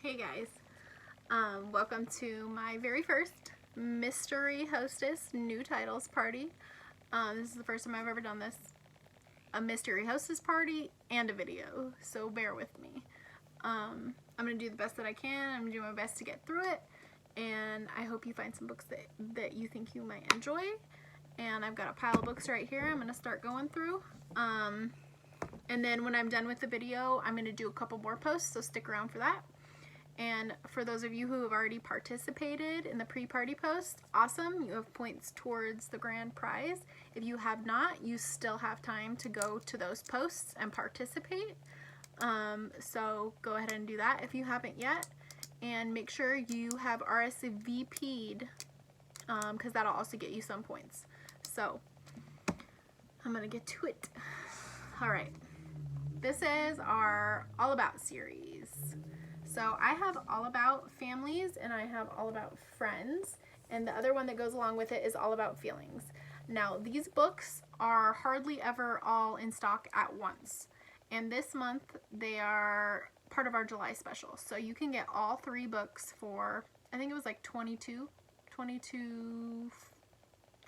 Hey guys, welcome to my very first mystery hostess new titles party. This is the first time I've ever done this, a mystery hostess party and a video, so bear with me. I'm gonna do the best that I can. I'm gonna do my best to get through it, and I hope you find some books that you think you might enjoy. And I've got a pile of books right here I'm gonna start going through. And then when I'm done with the video, I'm gonna do a couple more posts, so stick around for that. And for those of you who have already participated in the pre-party post, awesome, you have points towards the grand prize. If you have not, you still have time to go to those posts and participate. So go ahead and do that if you haven't yet. And make sure you have RSVP'd, because that'll also get you some points. So I'm gonna get to it. All right, this is our All About series. So I have All About Families and I have All About Friends, and the other one that goes along with it is All About Feelings. Now these books are hardly ever all in stock at once, and this month they are part of our July special. So you can get all three books for, I think it was like 22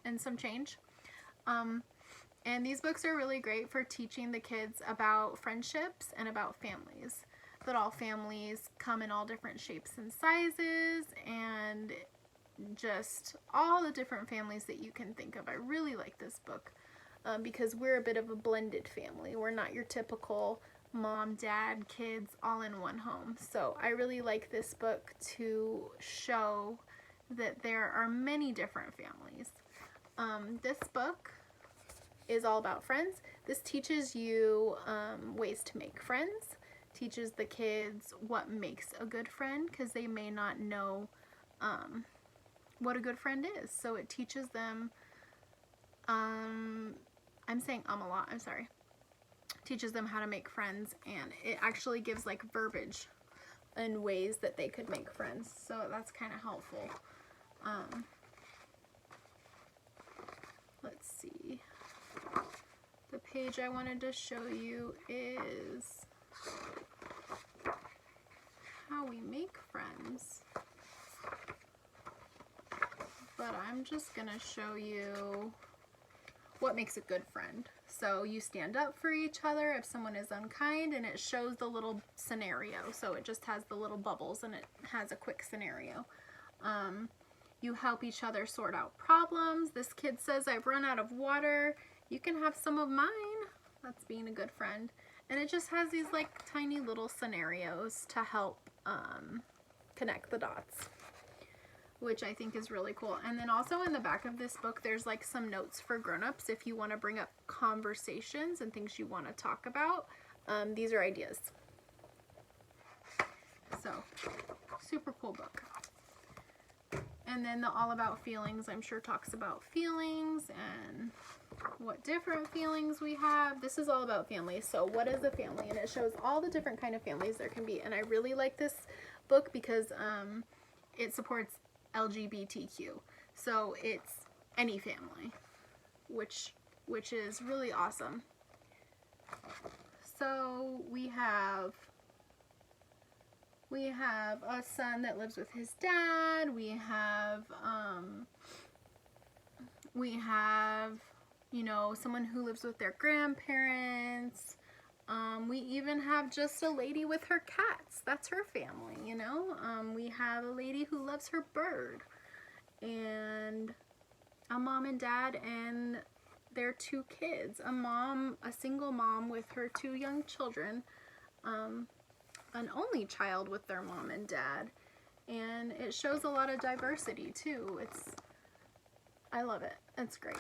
and some change. And these books are really great for teaching the kids about friendships and about families. That all families come in all different shapes and sizes, and just all the different families that you can think of. I really like this book because we're a bit of a blended family. We're not your typical mom, dad, kids all in one home. So I really like this book to show that there are many different families. This book is All About Friends. This teaches you ways to make friends. Teaches the kids what makes a good friend, because they may not know what a good friend is. So it teaches them, I'm saying a lot, I'm sorry. Teaches them how to make friends, and it actually gives like verbiage and ways that they could make friends. So that's kind of helpful. Let's see. The page I wanted to show you is how we make friends, but I'm just gonna show you what makes a good friend. So you stand up for each other if someone is unkind, and it shows the little scenario. So it just has the little bubbles and it has a quick scenario. You help each other sort out problems. This kid says, I've run out of water. You can have some of mine. That's being a good friend. And it just has these like tiny little scenarios to help connect the dots, which I think is really cool. And then also in the back of this book, there's like some notes for grown-ups if you want to bring up conversations and things you want to talk about. These are ideas. So, super cool book. And then the All About Feelings, I'm sure, talks about feelings and what different feelings we have. This is all about families. So what is a family? And it shows all the different kind of families there can be. And I really like this book because it supports LGBTQ. So it's any family, which is really awesome. So we have a son that lives with his dad. We have you know, someone who lives with their grandparents. We even have just a lady with her cats. That's her family, you know. We have a lady who loves her bird, and a mom and dad and their two kids. A single mom with her two young children. An only child with their mom and dad. And it shows a lot of diversity too. I love it. It's great.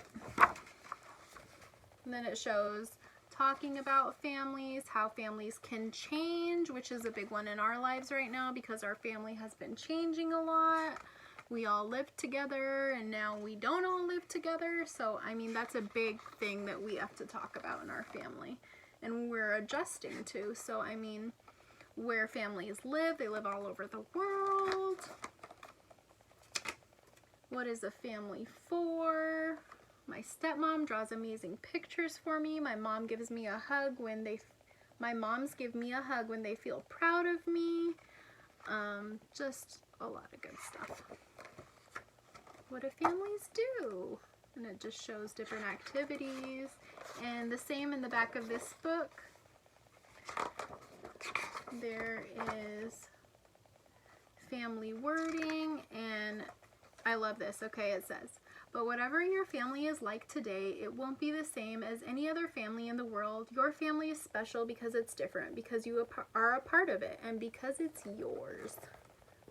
And then it shows talking about families, how families can change, which is a big one in our lives right now because our family has been changing a lot. We all lived together and now we don't all live together. So, I mean, that's a big thing that we have to talk about in our family. And we're adjusting to. So, I mean, where families live, they live all over the world. What is a family for? My stepmom draws amazing pictures for me. My moms give me a hug when they feel proud of me. Just a lot of good stuff. What do families do? And it just shows different activities. And the same in the back of this book. There is family wording, and I love this. Okay, it says, but whatever your family is like today, it won't be the same as any other family in the world. Your family is special because it's different, because you are a part of it, and because it's yours.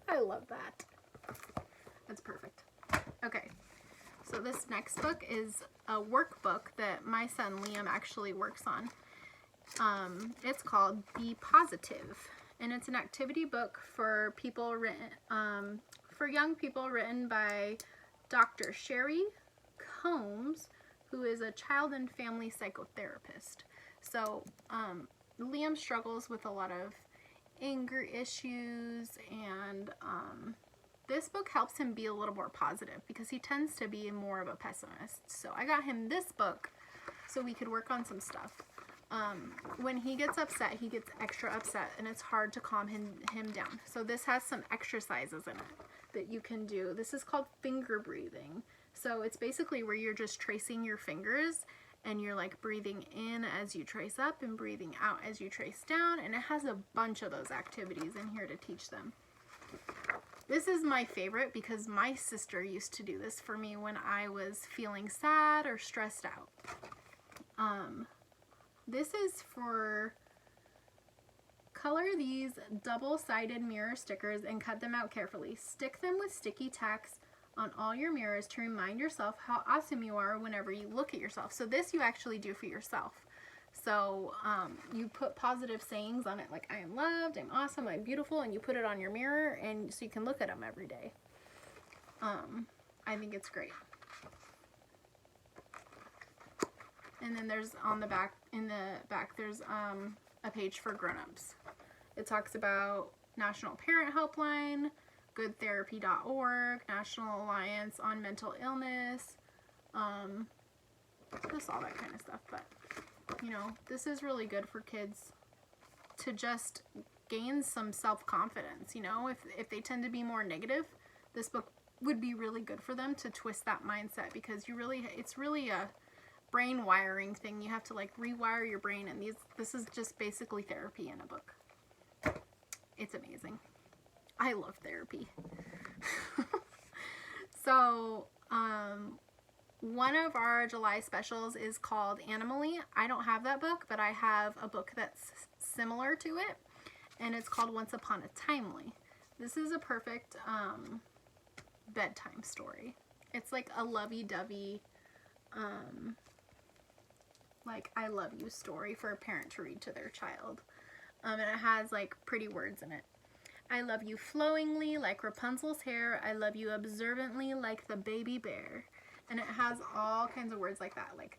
I love that. That's perfect. Okay, so this next book is a workbook that my son Liam actually works on. It's called Be Positive, and it's an activity book for people written, for young people, written by Dr. Sherry Combs, who is a child and family psychotherapist. So Liam struggles with a lot of anger issues, and this book helps him be a little more positive because he tends to be more of a pessimist. So I got him this book so we could work on some stuff. When he gets upset, he gets extra upset, and it's hard to calm him down. So this has some exercises in it that you can do. This is called finger breathing. So it's basically where you're just tracing your fingers, and you're like breathing in as you trace up and breathing out as you trace down, and it has a bunch of those activities in here to teach them. This is my favorite because my sister used to do this for me when I was feeling sad or stressed out. This is for color these double-sided mirror stickers and cut them out carefully. Stick them with sticky tacks on all your mirrors to remind yourself how awesome you are whenever you look at yourself. So this you actually do for yourself. So you put positive sayings on it, like I am loved, I'm awesome, I'm beautiful, and you put it on your mirror, and so you can look at them every day. I think it's great. And then there's on the back, in the back, there's a page for grown-ups. It talks about National Parent Helpline, goodtherapy.org, National Alliance on Mental Illness, just all that kind of stuff. But, you know, this is really good for kids to just gain some self-confidence. You know, if they tend to be more negative, this book would be really good for them to twist that mindset, because it's really a brain wiring thing. You have to like rewire your brain, and this is just basically therapy in a book. It's amazing. I love therapy. So one of our July specials is called Animally. I don't have that book, but I have a book that's similar to it, and it's called Once Upon a Timely. This is a perfect bedtime story. It's like a lovey-dovey like I love you story for a parent to read to their child. And it has like pretty words in it. I love you flowingly like Rapunzel's hair. I love you observantly like the baby bear. And it has all kinds of words like that, like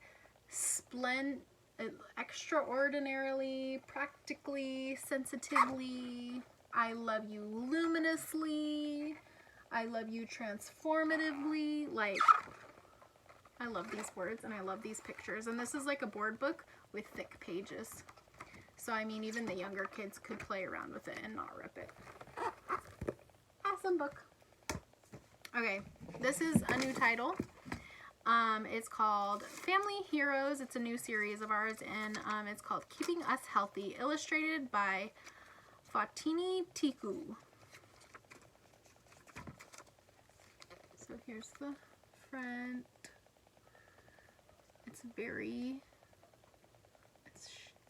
extraordinarily, practically, sensitively. I love you luminously. I love you transformatively. Like, I love these words, and I love these pictures. And this is like a board book with thick pages. So, I mean, even the younger kids could play around with it and not rip it. Awesome book. Okay, this is a new title. It's called Family Heroes. It's a new series of ours, and it's called Keeping Us Healthy, illustrated by Fatini Tiku. So here's the front.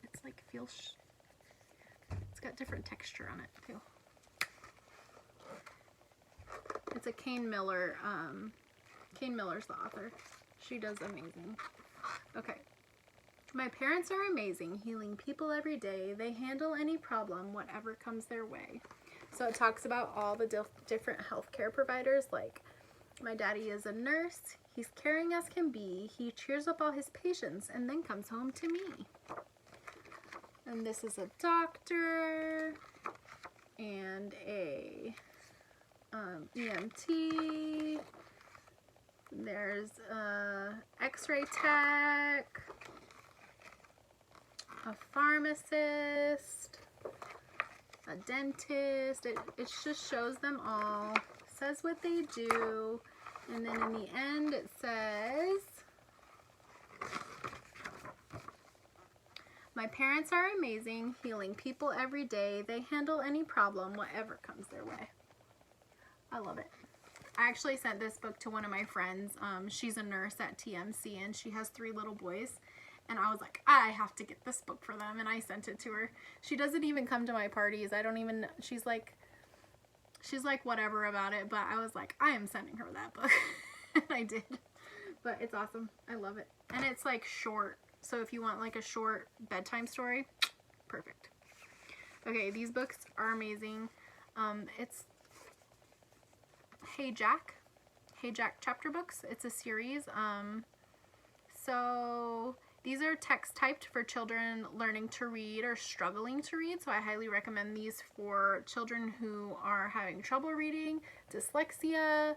It's like it's got different texture on it too. It's a Kane Miller. Kane Miller's the author. She does amazing. Okay. My parents are amazing, healing people every day. They handle any problem, whatever comes their way. So it talks about all the different healthcare providers. Like, my daddy is a nurse. He's caring as can be. He cheers up all his patients and then comes home to me. And this is a doctor and a EMT. There's a x-ray tech, a pharmacist, a dentist. It just shows them all, says what they do, and then in the end it says, my parents are amazing, healing people every day. They handle any problem, whatever comes their way. I love it. I actually sent this book to one of my friends. She's a nurse at TMC and she has 3 little boys. And I was like, I have to get this book for them. And I sent it to her. She doesn't even come to my parties. I don't even, she's like whatever about it. But I was like, I am sending her that book. And I did. But it's awesome. I love it. And it's like short. So if you want like a short bedtime story, perfect. Okay, these books are amazing. It's Hey Jack chapter books. It's a series. So these are text typed for children learning to read or struggling to read. So I highly recommend these for children who are having trouble reading, dyslexia,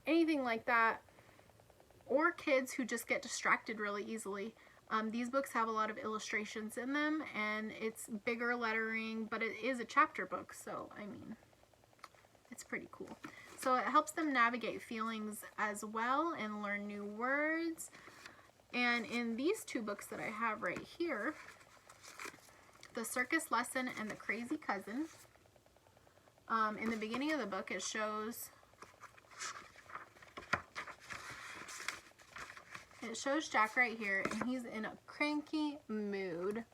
anything like that, or kids who just get distracted really easily. These books have a lot of illustrations in them, and it's bigger lettering, but it is a chapter book, so I mean, it's pretty cool. So it helps them navigate feelings as well and learn new words. And in these 2 books that I have right here, The Circus Lesson and The Crazy Cousin, in the beginning of the book it shows Jack right here, and he's in a cranky mood,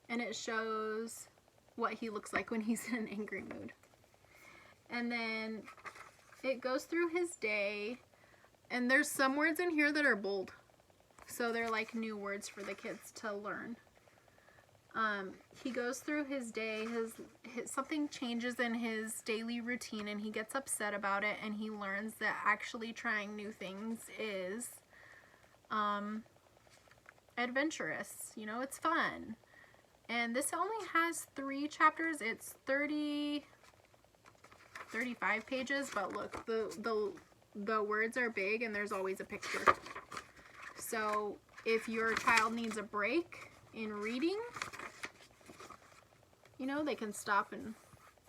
and it shows what he looks like when he's in an angry mood. And then it goes through his day, and there's some words in here that are bold, so they're like new words for the kids to learn. He goes through his day, something changes in his daily routine, and he gets upset about it, and he learns that actually trying new things is adventurous. You know, it's fun. And this only has 3 chapters. It's 35 pages, but look, the words are big and there's always a picture. So if your child needs a break in reading, you know, they can stop and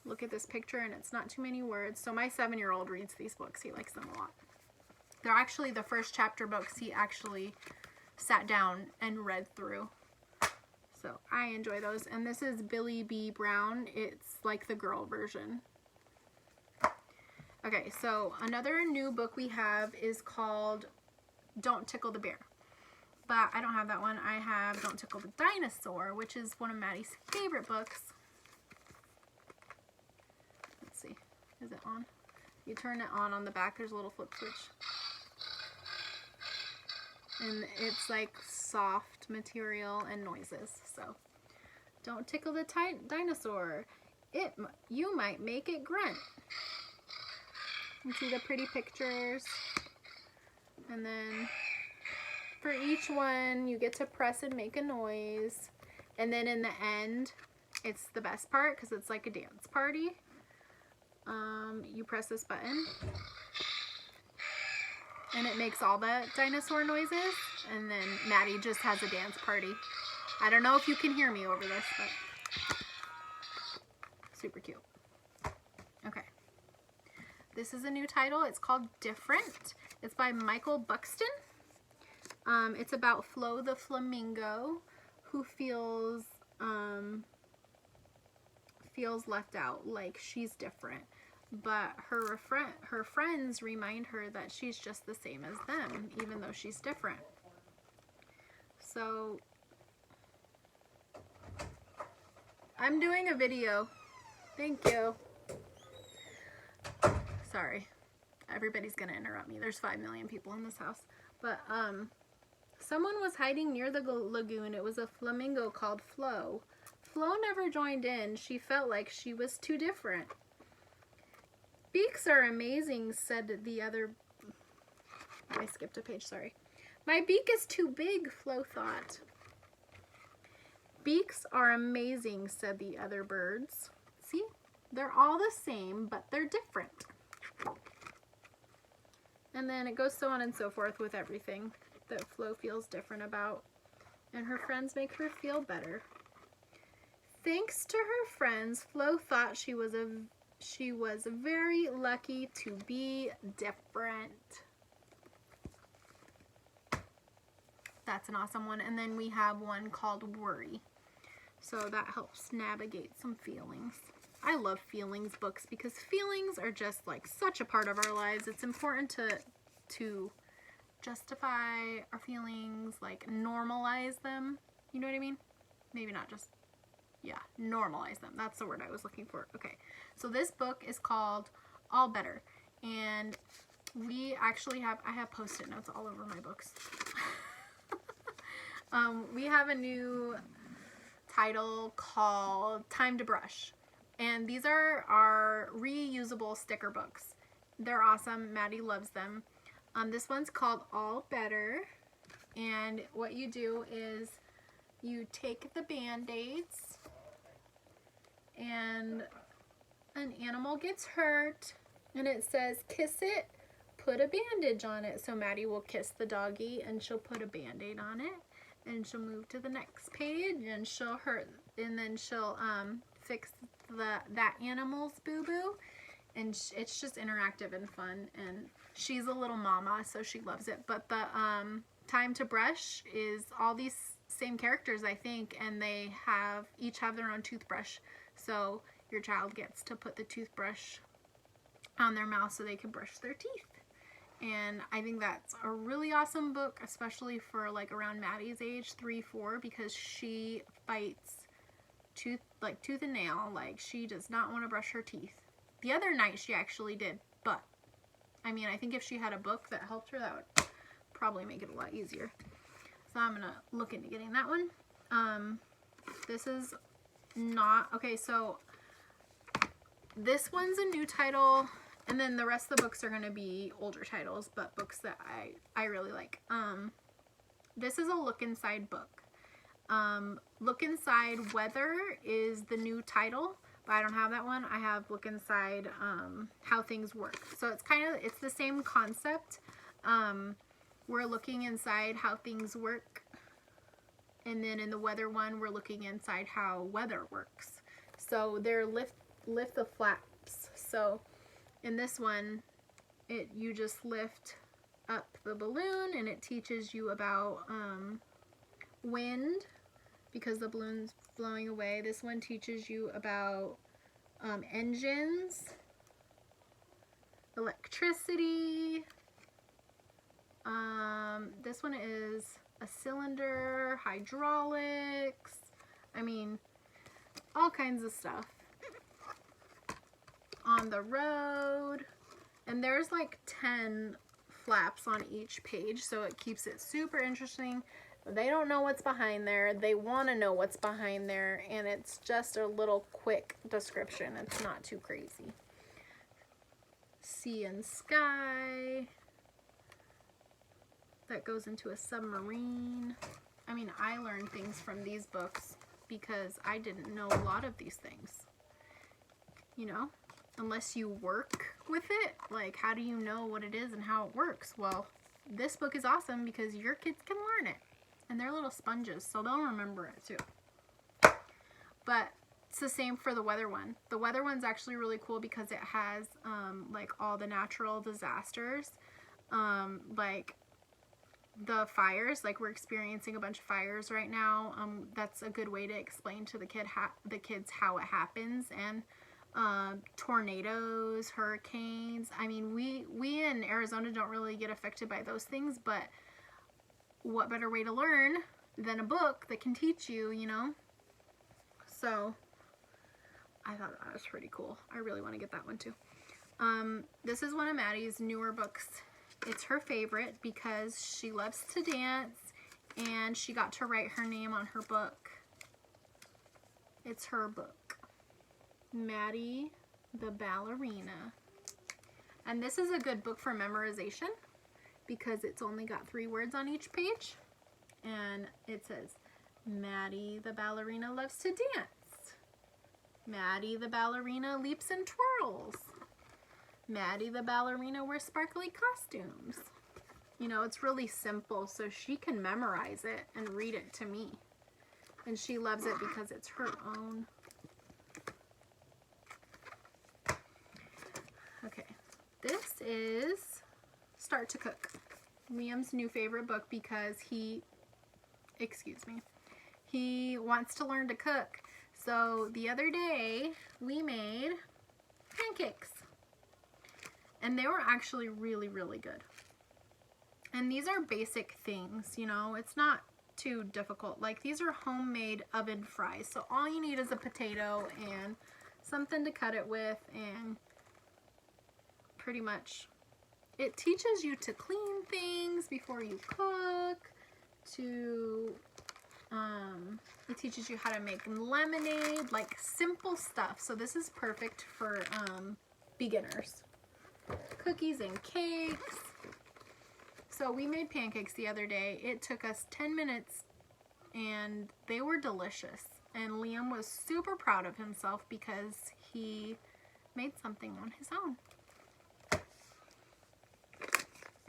look at this picture, and it's not too many words. So my 7-year-old reads these books. He likes them a lot. They're actually the first chapter books he actually sat down and read through. So I enjoy those. And this is Billy B. Brown. It's like the girl version. Okay, so another new book we have is called Don't Tickle the Bear. But I don't have that one. I have Don't Tickle the Dinosaur, which is one of Maddie's favorite books. Let's see. Is it on? You turn it on the back, there's a little flip switch. And it's like soft material and noises. So, don't tickle the dinosaur. You might make it grunt. You see the pretty pictures. And then for each one, you get to press and make a noise. And then in the end, it's the best part because it's like a dance party. You press this button. And it makes all the dinosaur noises. And then Maddie just has a dance party. I don't know if you can hear me over this, but super cute. Okay. This is a new title. It's called Different. It's by Michael Buxton. It's about Flo the flamingo, who feels left out, like she's different. But her friends remind her that she's just the same as them, even though she's different. So, I'm doing a video. Thank you. Sorry. Everybody's gonna interrupt me. There's 5 million people in this house. But, someone was hiding near the lagoon. It was a flamingo called Flo. Flo never joined in. She felt like she was too different. Beaks are amazing, said the other... I skipped a page, sorry. My beak is too big, Flo thought. Beaks are amazing, said the other birds. See? They're all the same, but they're different. And then it goes so on and so forth with everything that Flo feels different about. And her friends make her feel better. thanks to her friends, Flo thought she was very lucky to be different. That's an awesome one. And then we have one called Worry. So that helps navigate some feelings. I love feelings books because feelings are just like such a part of our lives. It's important to justify our feelings, like normalize them. You know what I mean? Maybe not just, yeah, normalize them. That's the word I was looking for. Okay, so this book is called All Better. And we actually have, I have Post-it notes all over my books. We have a new title called Time to Brush. And these are our reusable sticker books. They're awesome. Maddie loves them. This one's called All Better. And what you do is you take the Band-Aids and an animal gets hurt and it says kiss it, put a bandage on it. So Maddie will kiss the doggy and she'll put a Band-Aid on it. And she'll move to the next page and she'll hurt, and then she'll fix that animal's boo-boo. And it's just interactive and fun, and she's a little mama, so she loves it. But the Time to Brush is all these same characters, I think, and they each have their own toothbrush. So your child gets to put the toothbrush on their mouth so they can brush their teeth. And I think that's a really awesome book, especially for like around Maddie's age, 3, 4, because she fights tooth and nail. Like, she does not want to brush her teeth. The other night she actually did, but I mean, I think if she had a book that helped her, that would probably make it a lot easier. So I'm gonna look into getting that one. This is not, okay, so this one's a new title. And then the rest of the books are going to be older titles, but books that I really like. This is a Look Inside book. Look Inside Weather is the new title, but I don't have that one. I have Look Inside How Things Work. So it's the same concept. We're looking inside how things work. And then in the weather one, we're looking inside how weather works. So they're lift the flaps. So in this one, you just lift up the balloon and it teaches you about wind because the balloon's blowing away. This one teaches you about engines, electricity. This one is a cylinder, hydraulics. I mean, all kinds of stuff. On the road, and there's like 10 flaps on each page, so it keeps it super interesting. They don't know what's behind there, they want to know what's behind there, and it's just a little quick description. It's not too crazy. Sea and sky, that goes into a submarine. I mean, I learned things from these books because I didn't know a lot of these things, you know. Unless you work with it, like, how do you know what it is and how it works? Well, this book is awesome because your kids can learn it. And they're little sponges, so they'll remember it too. But it's the same for the weather one. The weather one's actually really cool because it has, like, all the natural disasters. Like, the fires, like, we're experiencing a bunch of fires right now. That's a good way to explain to the kids how it happens. And tornadoes, hurricanes. I mean, we in Arizona don't really get affected by those things, but what better way to learn than a book that can teach you, you know? So I thought that was pretty cool. I really want to get that one too. This is one of Maddie's newer books. It's her favorite because she loves to dance and she got to write her name on her book. It's her book. Maddie the Ballerina. And this is a good book for memorization because it's only got 3 words on each page. And it says, Maddie the Ballerina loves to dance. Maddie the Ballerina leaps and twirls. Maddie the Ballerina wears sparkly costumes. You know, it's really simple, so she can memorize it and read it to me. And she loves it because it's her own is Start to Cook, Liam's new favorite book because he wants to learn to cook. So the other day we made pancakes and they were actually really, really good. And these are basic things, you know, it's not too difficult. Like, these are homemade oven fries. So all you need is a potato and something to cut it with, and pretty much it teaches you to clean things before you cook, it teaches you how to make lemonade, like simple stuff. So this is perfect for beginners. Cookies and cakes. So we made pancakes the other day. It took us 10 minutes and they were delicious. And Liam was super proud of himself because he made something on his own.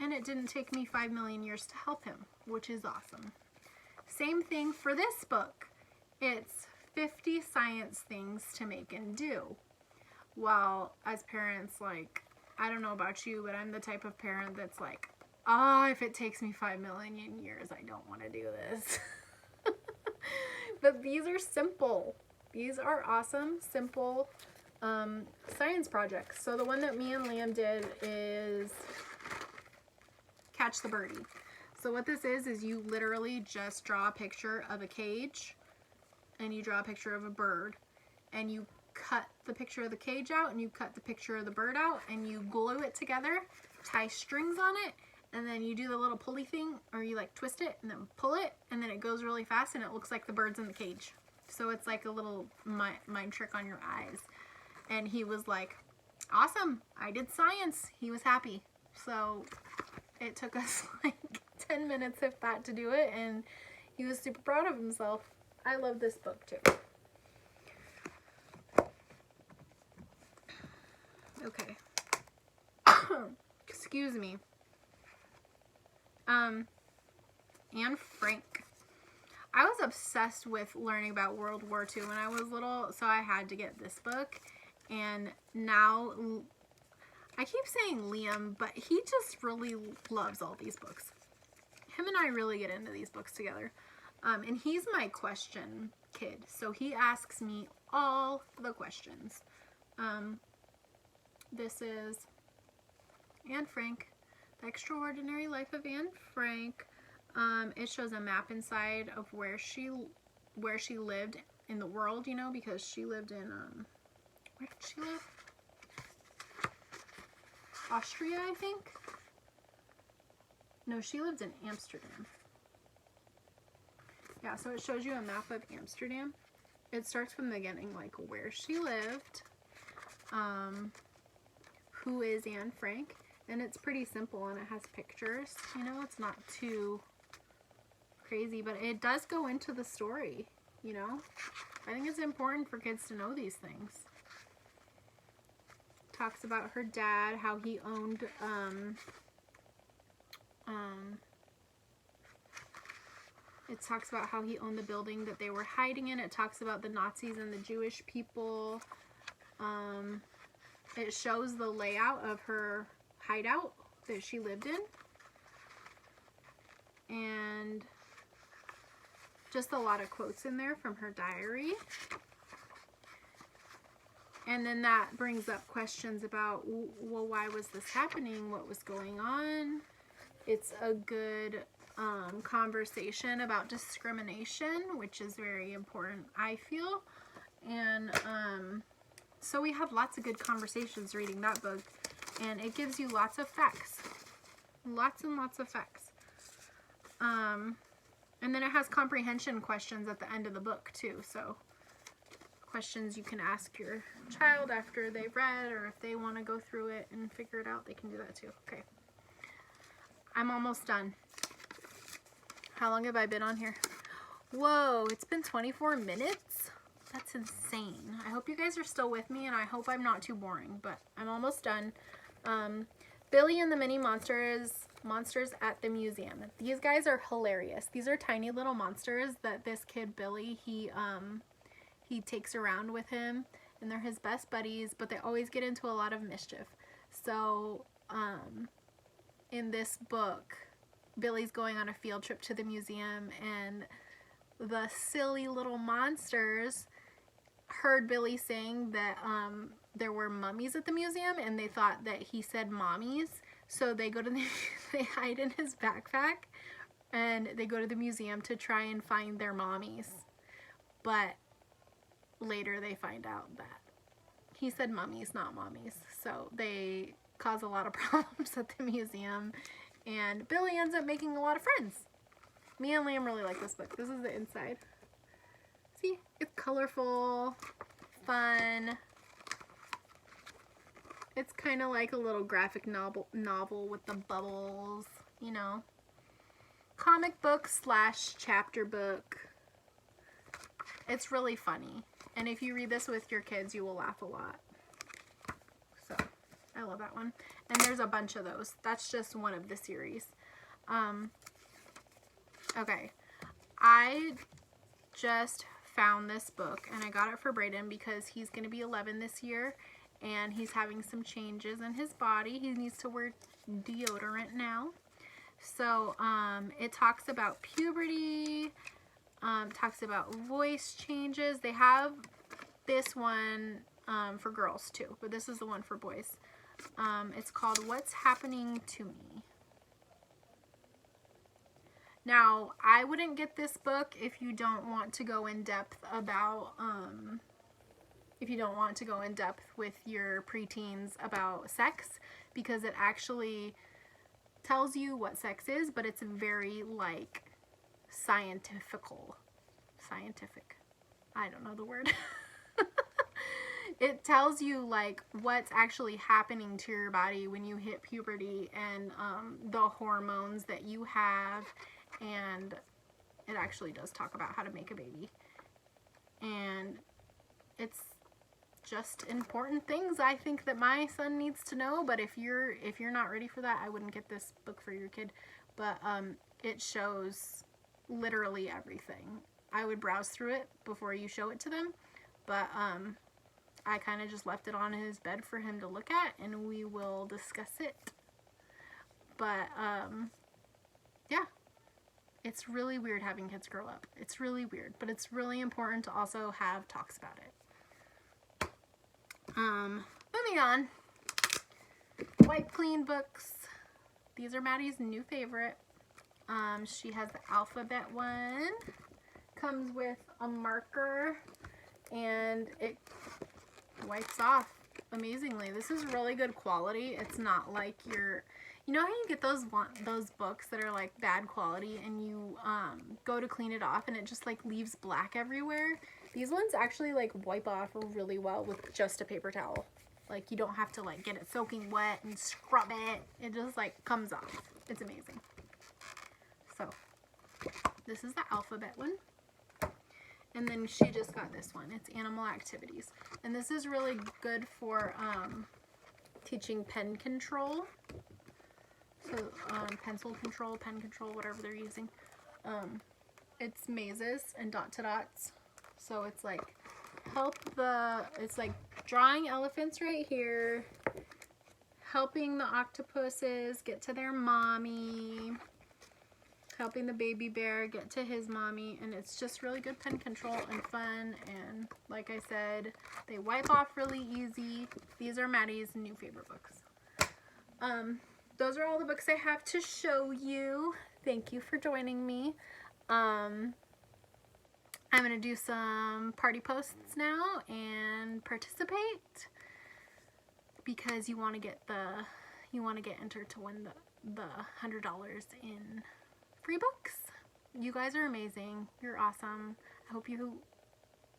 And it didn't take me 5 million years to help him, which is awesome. Same thing for this book. It's 50 science things to make and do. Well, as parents, like, I don't know about you, but I'm the type of parent that's like, if it takes me 5 million years, I don't want to do this. But these are simple. These are awesome, simple science projects. So the one that me and Liam did is Catch the Birdie. So what this is you literally just draw a picture of a cage and you draw a picture of a bird and you cut the picture of the cage out and you cut the picture of the bird out and you glue it together, tie strings on it, and then you do the little pulley thing, or you like twist it and then pull it, and then it goes really fast and it looks like the bird's in the cage. So it's like a little mind trick on your eyes. And he was like, awesome, I did science. He was happy. So it took us like 10 minutes if that to do it, and he was super proud of himself. I love this book too. Okay. Excuse me. Anne Frank. I was obsessed with learning about World War II when I was little, so I had to get this book. And now, I keep saying Liam, but he just really loves all these books. Him and I really get into these books together. And he's my question kid, so he asks me all the questions. This is Anne Frank, The Extraordinary Life of Anne Frank. It shows a map inside of where she lived in the world, you know, because she lived in, where did she live? Austria, I think? No, she lived in Amsterdam. Yeah, so it shows you a map of Amsterdam. It starts from the beginning, like where she lived, who is Anne Frank, and it's pretty simple and it has pictures, you know, it's not too crazy, but it does go into the story, you know. I think it's important for kids to know these things. Talks about her dad, how he owned, it talks about how he owned the building that they were hiding in. It talks about the Nazis and the Jewish people. It shows the layout of her hideout that she lived in. And just a lot of quotes in there from her diary. And then that brings up questions about, well, why was this happening? What was going on? It's a good conversation about discrimination, which is very important, I feel. And so we have lots of good conversations reading that book. And it gives you lots of facts. Lots and lots of facts. And then it has comprehension questions at the end of the book too. So questions you can ask your child after they've read, or if they want to go through it and figure it out, they can do that too. Okay. I'm almost done. How long have I been on here? Whoa, it's been 24 minutes? That's insane. I hope you guys are still with me, and I hope I'm not too boring, but I'm almost done. Billy and the Mini Monsters at the Museum. These guys are hilarious. These are tiny little monsters that this kid Billy, he takes around with him, and they're his best buddies, but they always get into a lot of mischief. So in this book, Billy's going on a field trip to the museum, and the silly little monsters heard Billy saying that there were mummies at the museum, and they thought that he said mommies. So they go to they hide in his backpack, and they go to the museum to try and find their mommies. But later they find out that he said mummies, not mommies. So they cause a lot of problems at the museum, and Billy ends up making a lot of friends. Me and Liam really like this book. This is the inside. See, it's colorful, fun. It's kind of like a little graphic novel with the bubbles, you know. Comic book / chapter book. It's really funny. And if you read this with your kids, you will laugh a lot. So, I love that one. And there's a bunch of those. That's just one of the series. Okay. I just found this book, and I got it for Brayden because he's going to be 11 this year, and he's having some changes in his body. He needs to wear deodorant now. So, it talks about puberty, talks about voice changes. They have this one for girls too, but this is the one for boys. It's called What's Happening to Me. Now, I wouldn't get this book if you don't want to go in depth about, if you don't want to go in depth with your preteens about sex, because it actually tells you what sex is, but it's very, like, scientific. I don't know the word. It tells you, like, what's actually happening to your body when you hit puberty, and the hormones that you have, and it actually does talk about how to make a baby. And it's just important things I think that my son needs to know, but if you're not ready for that, I wouldn't get this book for your kid. But it shows literally everything. I would browse through it before you show it to them, but I kind of just left it on his bed for him to look at, and we will discuss it. But yeah, it's really weird having kids grow up. It's really weird, but it's really important to also have talks about it. Moving on. Wipe Clean books. These are Maddie's new favorite. She has the alphabet one. Comes with a marker, and it wipes off amazingly. This is really good quality. It's not like you know how you get those books that are like bad quality, and you go to clean it off and it just like leaves black everywhere? These ones actually like wipe off really well with just a paper towel. Like, you don't have to like get it soaking wet and scrub it. It just like comes off. It's amazing. So this is the alphabet one. And then she just got this one. It's Animal Activities. And this is really good for teaching pen control. So pencil control, pen control, whatever they're using. It's mazes and dot to dots. So it's like it's like drawing elephants right here, helping the octopuses get to their mommy, helping the baby bear get to his mommy, and it's just really good pen control and fun, and like I said, they wipe off really easy. These are Maddie's new favorite books. Those are all the books I have to show you. Thank you for joining me. I'm going to do some party posts now and participate, because you want to get entered to win the $100 in free books. You guys are amazing. You're awesome. I hope you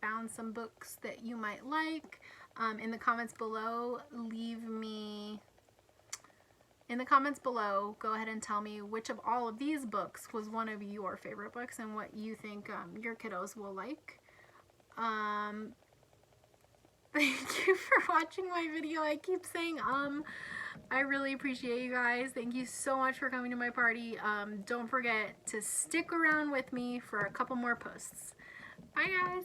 found some books that you might like. In the comments below, go ahead and tell me which of all of these books was one of your favorite books and what you think your kiddos will like. Thank you for watching my video. I keep saying I really appreciate you guys. Thank you so much for coming to my party. Don't forget to stick around with me for a couple more posts. Bye guys.